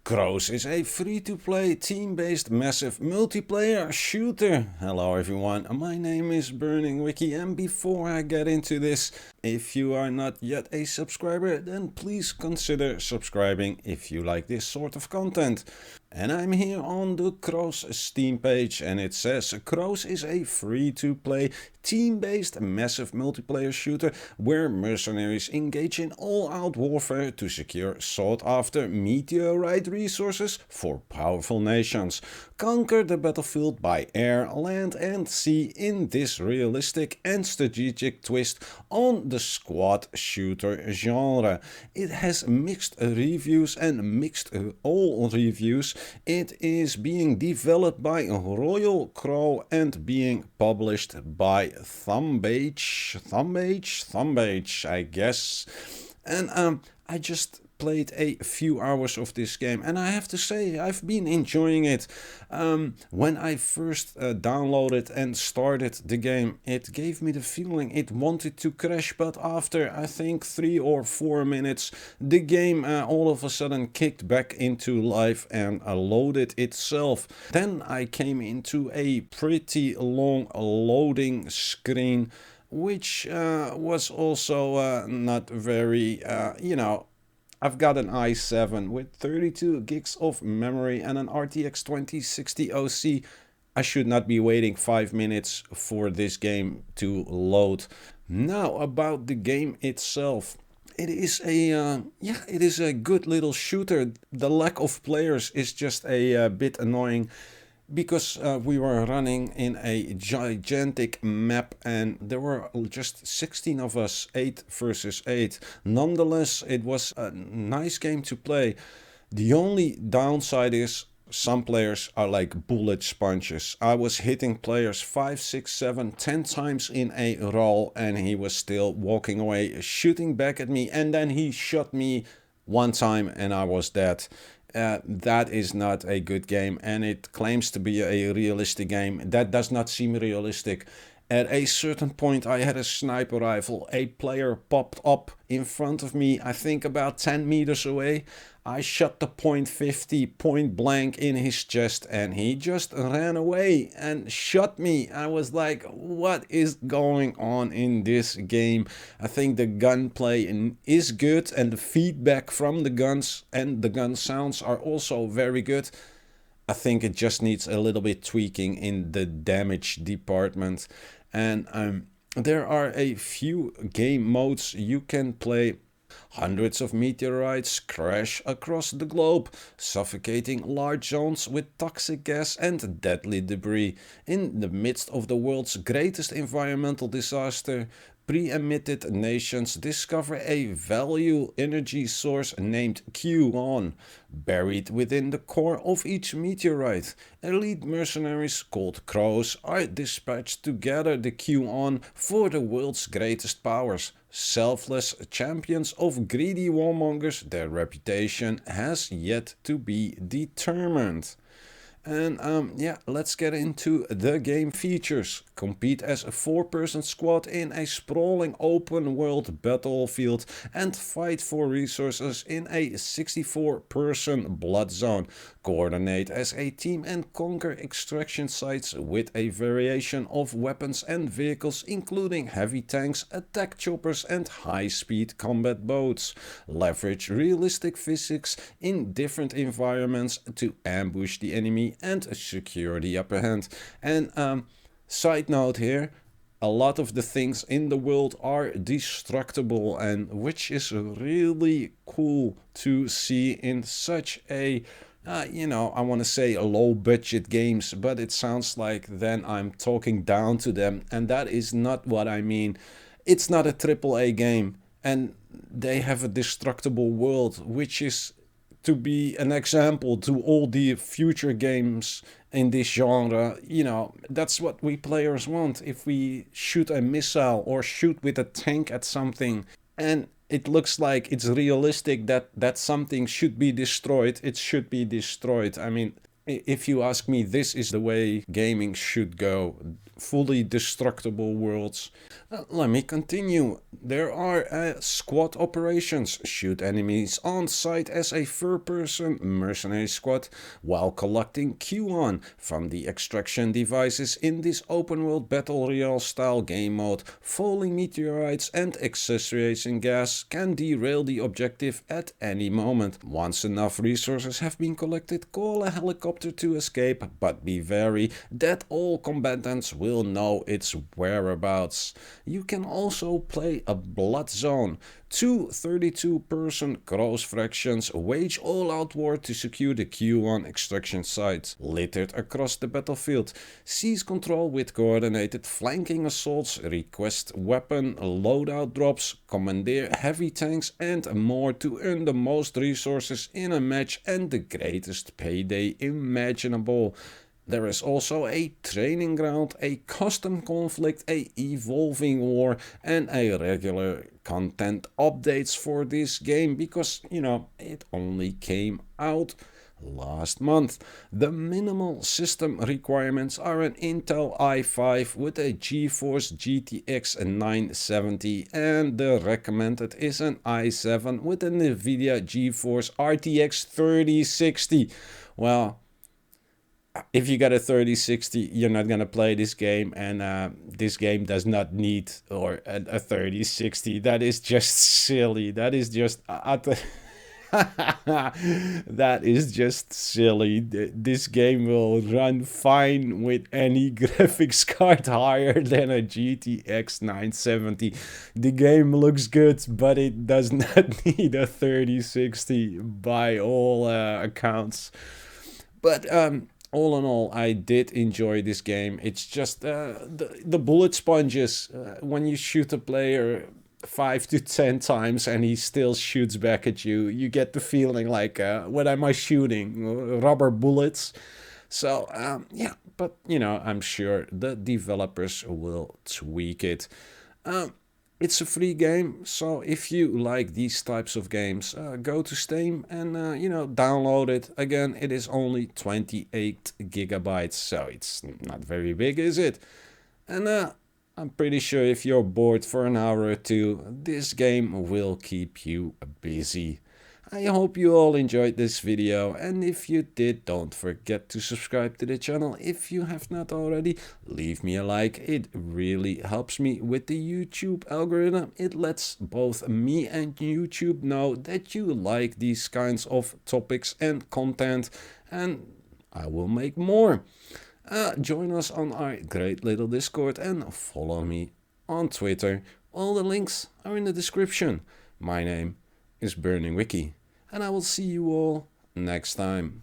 CrowZ is a free-to-play, team-based, massive multiplayer shooter. Hello everyone, my name is Burning Wiki, and before I get into this, if you are not yet a subscriber, then please consider subscribing if you like this sort of content. And I'm here on the CrowZ Steam page, and it says CrowZ is a free-to-play, team-based, massive multiplayer shooter where mercenaries engage in all-out warfare to secure sought-after meteorite resources for powerful nations. Conquer the battlefield by air, land and sea in this realistic and strategic twist on the squad shooter genre. It has mixed reviews and mixed all reviews. It is being developed by Royal Crow and being published by Thumbage, I guess. And I just played a few hours of this game, and I have to say I've been enjoying it. When I first downloaded and started the game, it gave me the feeling it wanted to crash, but after I think 3 or 4 minutes the game all of a sudden kicked back into life and loaded itself. Then I came into a pretty long loading screen, which was also not very, I've got an i7 with 32 gigs of memory and an RTX 2060 OC. I should not be waiting 5 minutes for this game to load. Now about the game itself. It is a good little shooter. The lack of players is just a bit annoying, because we were running in a gigantic map and there were just 16 of us, 8 versus 8. Nonetheless, it was a nice game to play. The only downside is some players are like bullet sponges. I was hitting players 5, 6, 7, 10 times in a row and he was still walking away, shooting back at me, and then he shot me one time and I was dead. That is not a good game, and it claims to be a realistic game. That does not seem realistic. At a certain point I had a sniper rifle. A player popped up in front of me, I think about 10 meters away. I shot the .50 point blank in his chest and he just ran away and shot me. I was like, what is going on in this game? I think the gunplay is good and the feedback from the guns and the gun sounds are also very good. I think it just needs a little bit tweaking in the damage department. And there are a few game modes you can play. Hundreds of meteorites crash across the globe, suffocating large zones with toxic gas and deadly debris. In the midst of the world's greatest environmental disaster, pre-emitted nations discover a value energy source named CrowZ. Buried within the core of each meteorite, elite mercenaries called CrowZ are dispatched to gather the CrowZ for the world's greatest powers. Selfless champions of greedy warmongers, their reputation has yet to be determined. And let's get into the game features. Compete as a 4-person squad in a sprawling open world battlefield and fight for resources in a 64-person blood zone. Coordinate as a team and conquer extraction sites with a variation of weapons and vehicles, including heavy tanks, attack choppers and high-speed combat boats. Leverage realistic physics in different environments to ambush the enemy and secure the upper hand. And side note here, a lot of the things in the world are destructible, and which is really cool to see in such a I want to say low budget games, but it sounds like then I'm talking down to them, and that is not what I mean. It's not a AAA game, and they have a destructible world, which is to be an example to all the future games in this genre. That's what we players want. If we shoot a missile or shoot with a tank at something and it looks like it's realistic that something should be destroyed, it should be destroyed. I mean, if you ask me, this is the way gaming should go. Fully destructible worlds. Let me continue. There are squad operations. Shoot enemies on sight as a third-person mercenary squad while collecting QON from the extraction devices in this open-world battle royale style game mode. Falling meteorites and accelerating gas can derail the objective at any moment. Once enough resources have been collected, call a helicopter to escape, but be wary that all combatants will know its whereabouts. You can also play a blood zone. Two 32-person CrowZ fractions wage all-out war to secure the Q1 extraction sites, littered across the battlefield. Seize control with coordinated flanking assaults, request weapon loadout drops, commandeer heavy tanks and more to earn the most resources in a match and the greatest payday imaginable. There is also a training ground, a custom conflict, a evolving war and a regular content updates for this game because, it only came out last month. The minimal system requirements are an Intel i5 with a GeForce GTX 970 and the recommended is an i7 with a NVIDIA GeForce RTX 3060. Well, if you got a 3060, you're not gonna play this game, and this game does not need a 3060. That is just silly. That is just that is just silly. This game will run fine with any graphics card higher than a GTX 970. The game looks good, but it does not need a 3060 by all accounts. But all in all, I did enjoy this game. It's just the bullet sponges. When you shoot a player 5 to 10 times and he still shoots back at you, you get the feeling like, what am I shooting? Rubber bullets? So, yeah, but, I'm sure the developers will tweak it. It's a free game, so if you like these types of games, go to Steam and, download it. Again, it is only 28 gigabytes, so it's not very big, is it? And I'm pretty sure if you're bored for an hour or two, this game will keep you busy. I hope you all enjoyed this video, and if you did, don't forget to subscribe to the channel if you have not already. Leave me a like, it really helps me with the YouTube algorithm. It lets both me and YouTube know that you like these kinds of topics and content, and I will make more. Join us on our great little Discord and follow me on Twitter. All the links are in the description. My name is Burning Wiki, and I will see you all next time.